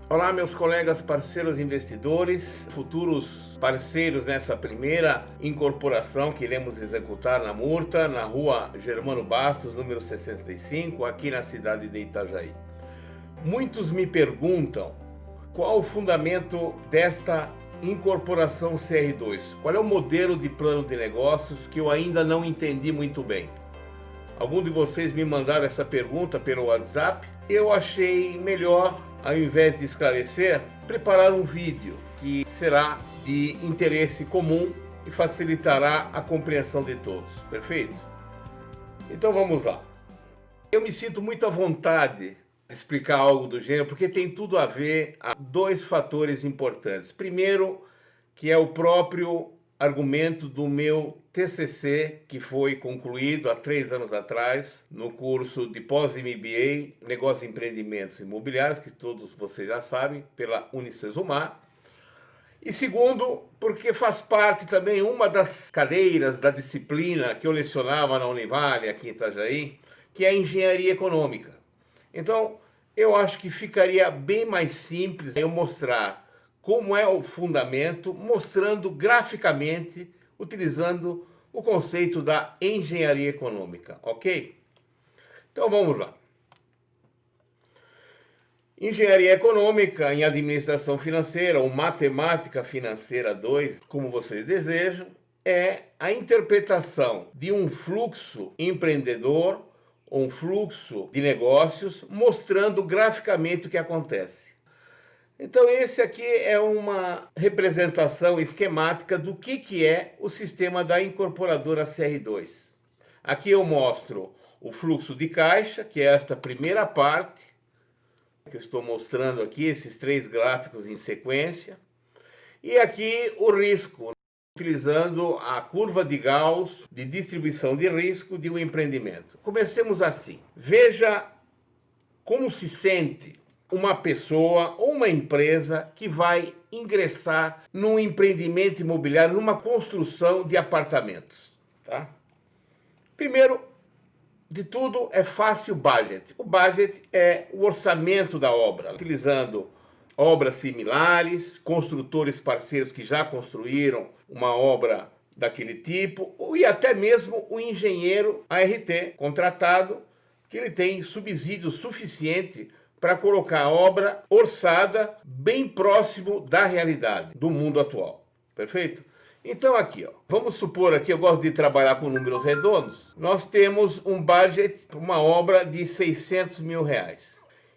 Olá, meus colegas parceiros investidores, futuros parceiros nessa primeira incorporação que iremos executar na Murta, na rua Germano Bastos, número 65, aqui na cidade de Itajaí. Muitos me perguntam qual o fundamento desta incorporação CR2, qual é o modelo de plano de negócios que eu ainda não entendi muito bem. Alguns de vocês me mandaram essa pergunta pelo WhatsApp e eu achei melhor, ao invés de esclarecer, preparar um vídeo que será de interesse comum e facilitará a compreensão de todos, perfeito? Então vamos lá. Eu me sinto muito à vontade de explicar algo do gênero, porque tem tudo a ver a dois fatores importantes. Primeiro, que é o próprio argumento do meu TCC, que foi concluído há 3 anos atrás, no curso de pós-MBA, Negócios e Empreendimentos Imobiliários, que todos vocês já sabem, pela Unicesumar. E segundo, porque faz parte também uma das cadeiras da disciplina que eu lecionava na Univale, aqui em Itajaí, que é a Engenharia Econômica. Então, eu acho que ficaria bem mais simples eu mostrar como é o fundamento, mostrando graficamente, utilizando o conceito da engenharia econômica, ok? Então vamos lá. Engenharia econômica em administração financeira, ou matemática financeira 2, como vocês desejam, é a interpretação de um fluxo empreendedor, ou um fluxo de negócios, mostrando graficamente o que acontece. Então esse aqui é uma representação esquemática do que é o sistema da incorporadora CR2. Aqui eu mostro o fluxo de caixa, que é esta primeira parte, que eu estou mostrando aqui, esses 3 gráficos em sequência. E aqui o risco, utilizando a curva de Gauss de distribuição de risco de um empreendimento. Comecemos assim. Veja como se sente uma pessoa ou uma empresa que vai ingressar num empreendimento imobiliário, numa construção de apartamentos, tá? Primeiro de tudo é fácil o budget. O budget é o orçamento da obra, utilizando obras similares, construtores parceiros que já construíram uma obra daquele tipo, e até mesmo o engenheiro ART contratado, que ele tem subsídio suficiente para colocar a obra orçada bem próximo da realidade do mundo atual, perfeito? Então aqui, ó, vamos supor aqui, eu gosto de trabalhar com números redondos, nós temos um budget para uma obra de R$600 mil.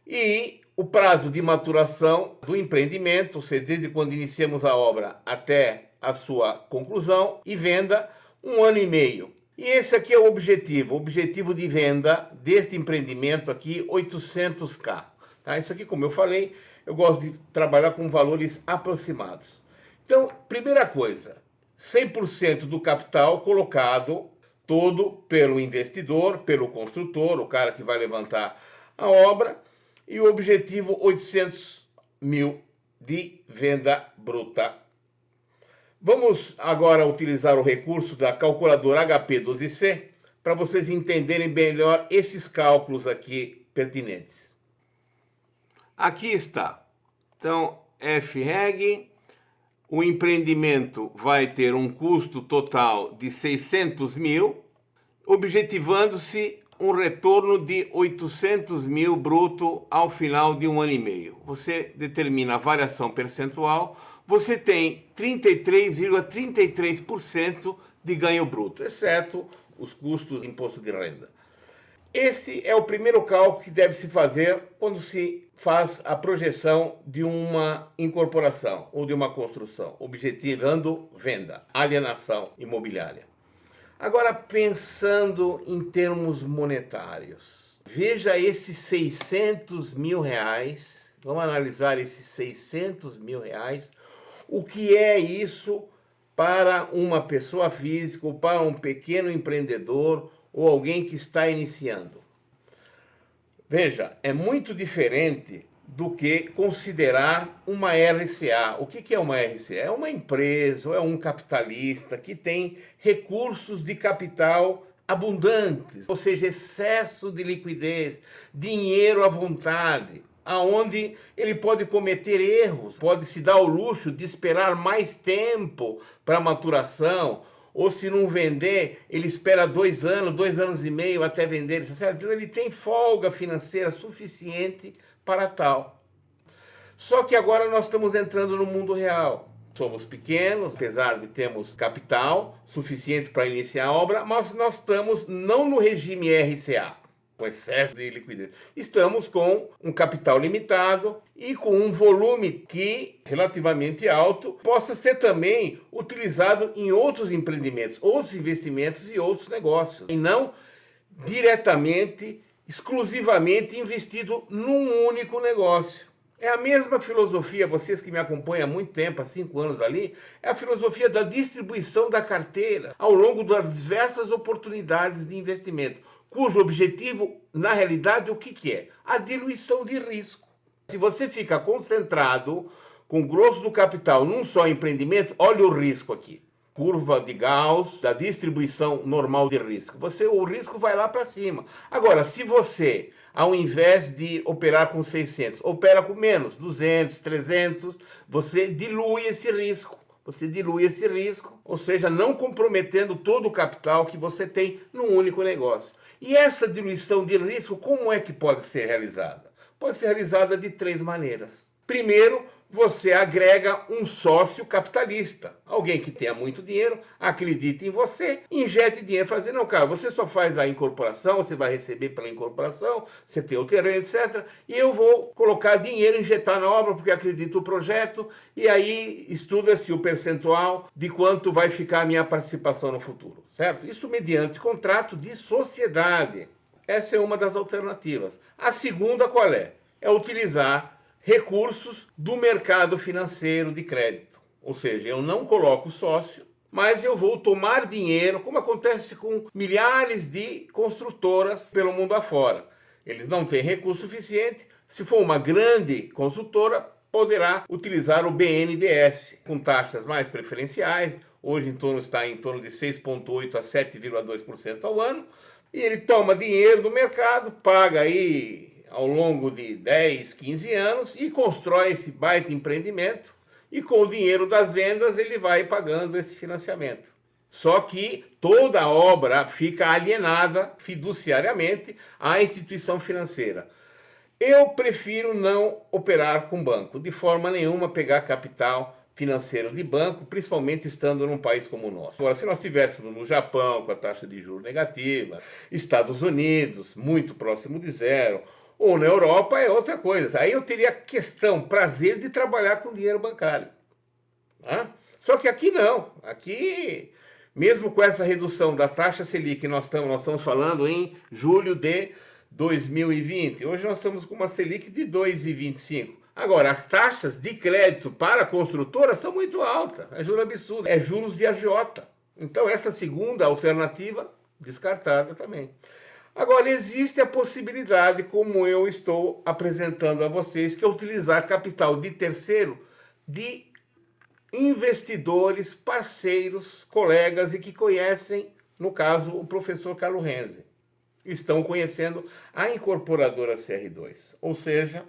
E o prazo de maturação do empreendimento, ou seja, desde quando iniciamos a obra até a sua conclusão e venda, 1 ano e meio. E esse aqui é o objetivo de venda deste empreendimento aqui, 800k. Tá? Isso aqui, como eu falei, eu gosto de trabalhar com valores aproximados. Então, primeira coisa, 100% do capital colocado todo pelo investidor, pelo construtor, o cara que vai levantar a obra, e o objetivo 800 mil de venda bruta. Vamos agora utilizar o recurso da calculadora HP12C para vocês entenderem melhor esses cálculos aqui pertinentes. Aqui está. Então, FREG, o empreendimento vai ter um custo total de 600 mil, objetivando-se um retorno de 800 mil bruto ao final de 1 ano e meio. Você determina a variação percentual, você tem 33,33% de ganho bruto, exceto os custos de imposto de renda. Esse é o primeiro cálculo que deve se fazer quando se faz a projeção de uma incorporação ou de uma construção, objetivando venda, alienação imobiliária. Agora, pensando em termos monetários, veja esses 600 mil reais, vamos analisar esses 600 mil reais, o que é isso para uma pessoa física ou para um pequeno empreendedor ou alguém que está iniciando. Veja, é muito diferente do que considerar uma RCA. O que é uma RCA? É uma empresa ou é um capitalista que tem recursos de capital abundantes, ou seja, excesso de liquidez, dinheiro à vontade. aonde ele pode cometer erros, pode se dar o luxo de esperar mais tempo para maturação, ou se não vender, ele espera 2 anos, 2 anos e meio até vender, certo? Então ele tem folga financeira suficiente para tal. Só que agora nós estamos entrando no mundo real. Somos pequenos, apesar de termos capital suficiente para iniciar a obra, mas nós estamos não no regime RCA, com excesso de liquidez. Estamos com um capital limitado e com um volume que, relativamente alto, possa ser também utilizado em outros empreendimentos, outros investimentos e outros negócios, e não diretamente, exclusivamente investido num único negócio. É a mesma filosofia, vocês que me acompanham há muito tempo, há 5 anos ali, é a filosofia da distribuição da carteira ao longo das diversas oportunidades de investimento, cujo objetivo, na realidade, o que é? A diluição de risco. Se você fica concentrado com o grosso do capital num só empreendimento, olha o risco aqui. Curva de Gauss, da distribuição normal de risco. O risco vai lá para cima. Agora, se você, ao invés de operar com 600, opera com menos, 200, 300, você dilui esse risco. Ou seja, não comprometendo todo o capital que você tem num único negócio. E essa diluição de risco, como é que pode ser realizada? Pode ser realizada de 3 maneiras. Primeiro, você agrega um sócio capitalista, alguém que tenha muito dinheiro, acredite em você, injete dinheiro, fazendo, não, cara, você só faz a incorporação, você vai receber pela incorporação, você tem o terreno, etc. E eu vou colocar dinheiro, injetar na obra, porque acredito no projeto, e aí estuda-se o percentual de quanto vai ficar a minha participação no futuro, certo? Isso mediante contrato de sociedade. Essa é uma das alternativas. A segunda qual é? É utilizar recursos do mercado financeiro de crédito. Ou seja, eu não coloco sócio, mas eu vou tomar dinheiro, como acontece com milhares de construtoras pelo mundo afora. Eles não têm recurso suficiente. Se for uma grande construtora, poderá utilizar o BNDES, com taxas mais preferenciais. Hoje está em torno de 6,8% a 7,2% ao ano. E ele toma dinheiro do mercado, paga aí ao longo de 10, 15 anos e constrói esse baita empreendimento e com o dinheiro das vendas ele vai pagando esse financiamento. Só que toda a obra fica alienada fiduciariamente à instituição financeira. Eu prefiro não operar com banco, de forma nenhuma pegar capital financeiro de banco, principalmente estando num país como o nosso. Agora, se nós estivéssemos no Japão com a taxa de juros negativa, Estados Unidos muito próximo de zero, ou na Europa é outra coisa. Aí eu teria prazer de trabalhar com dinheiro bancário. Tá? Só que aqui não. Aqui, mesmo com essa redução da taxa Selic, nós estamos falando em julho de 2020. Hoje nós estamos com uma Selic de 2,25. Agora, as taxas de crédito para a construtora são muito altas. É juro absurdo. É juros de agiota. Então, essa segunda alternativa, descartada também. Agora, existe a possibilidade, como eu estou apresentando a vocês, que é utilizar capital de terceiro de investidores, parceiros, colegas e que conhecem, no caso, o professor Carlo Renzi. Estão conhecendo a incorporadora CR2. Ou seja,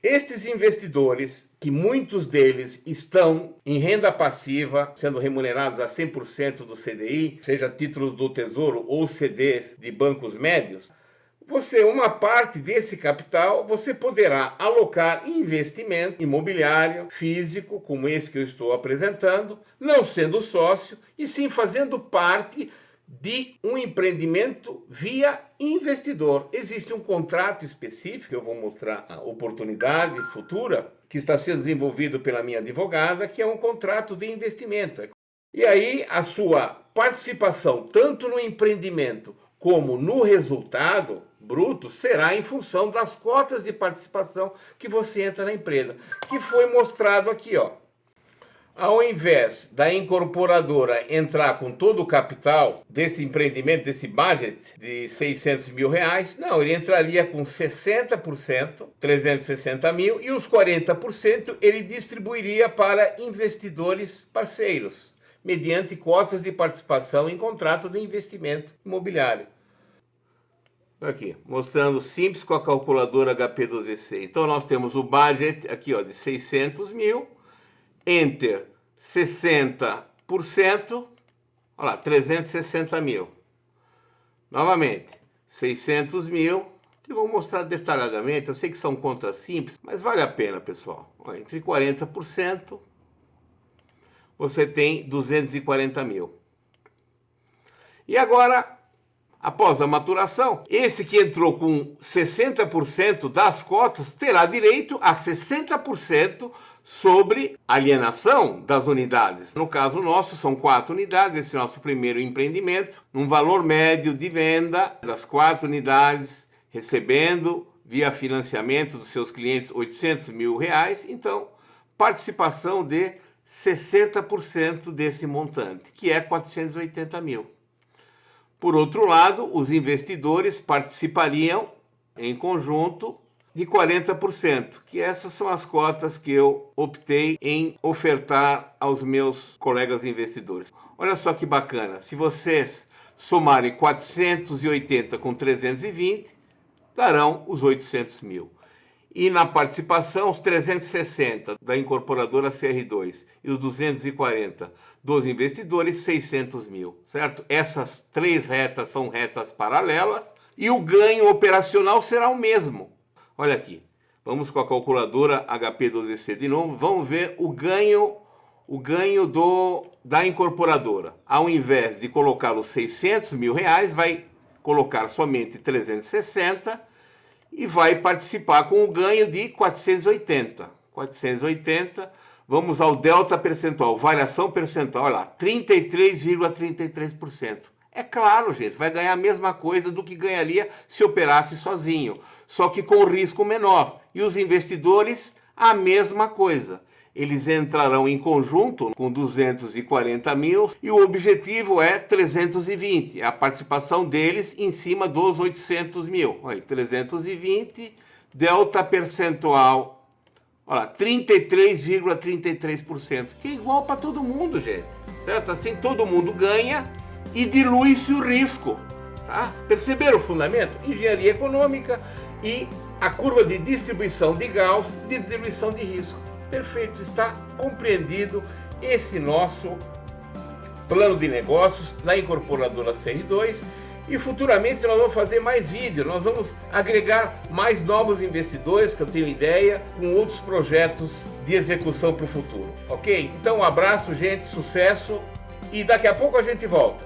estes investidores, que muitos deles estão em renda passiva, sendo remunerados a 100% do CDI, seja títulos do Tesouro ou CDs de bancos médios, uma parte desse capital, você poderá alocar em investimento imobiliário, físico, como esse que eu estou apresentando, não sendo sócio, e sim fazendo parte de um empreendimento via investidor. Existe um contrato específico, eu vou mostrar a oportunidade futura, que está sendo desenvolvido pela minha advogada, que é um contrato de investimento. E aí a sua participação, tanto no empreendimento como no resultado bruto, será em função das cotas de participação que você entra na empresa, que foi mostrado aqui, ó. Ao invés da incorporadora entrar com todo o capital desse empreendimento, desse budget de 600 mil reais, não, ele entraria com 60%, 360 mil, e os 40% ele distribuiria para investidores parceiros, mediante cotas de participação em contrato de investimento imobiliário. Aqui, mostrando simples com a calculadora HP12C. Então, nós temos o budget aqui, ó, de 600 mil, enter 60%, olha lá, 360 mil. Novamente, 600 mil, que eu vou mostrar detalhadamente. Eu sei que são contas simples, mas vale a pena, pessoal. Olha, entre 40%, você tem 240 mil. E agora, após a maturação, esse que entrou com 60% das cotas terá direito a 60% sobre alienação das unidades. No caso nosso, são 4 unidades, esse é o nosso primeiro empreendimento, num valor médio de venda das 4 unidades, recebendo via financiamento dos seus clientes 800 mil reais, então participação de 60% desse montante, que é 480 mil. Por outro lado, os investidores participariam em conjunto de 40%, que essas são as cotas que eu optei em ofertar aos meus colegas investidores. Olha só que bacana, se vocês somarem 480 com 320, darão os 800 mil. E na participação, os 360 da incorporadora CR2 e os 240 dos investidores, 600 mil, certo? Essas 3 retas são retas paralelas e o ganho operacional será o mesmo. Olha aqui, vamos com a calculadora HP12C de novo, vamos ver o ganho da incorporadora. Ao invés de colocar os 600 mil reais, vai colocar somente 360 e vai participar com o ganho de 480. 480, vamos ao delta percentual, variação percentual, olha lá, 33,33%. É claro, gente, vai ganhar a mesma coisa do que ganharia se operasse sozinho, só que com risco menor. E os investidores, a mesma coisa. Eles entrarão em conjunto com 240 mil e o objetivo é 320, a participação deles em cima dos 800 mil. Aí, 320, delta percentual, olha, 33,33%, que é igual para todo mundo, gente, certo? Assim todo mundo ganha e dilui-se o risco, tá? Perceberam o fundamento? Engenharia econômica e a curva de distribuição de Gauss de diluição de risco. Perfeito, está compreendido esse nosso plano de negócios na incorporadora CR2 e futuramente nós vamos fazer mais vídeos, nós vamos agregar mais novos investidores, que eu tenho ideia, com outros projetos de execução para o futuro, ok? Então um abraço, gente, sucesso e daqui a pouco a gente volta.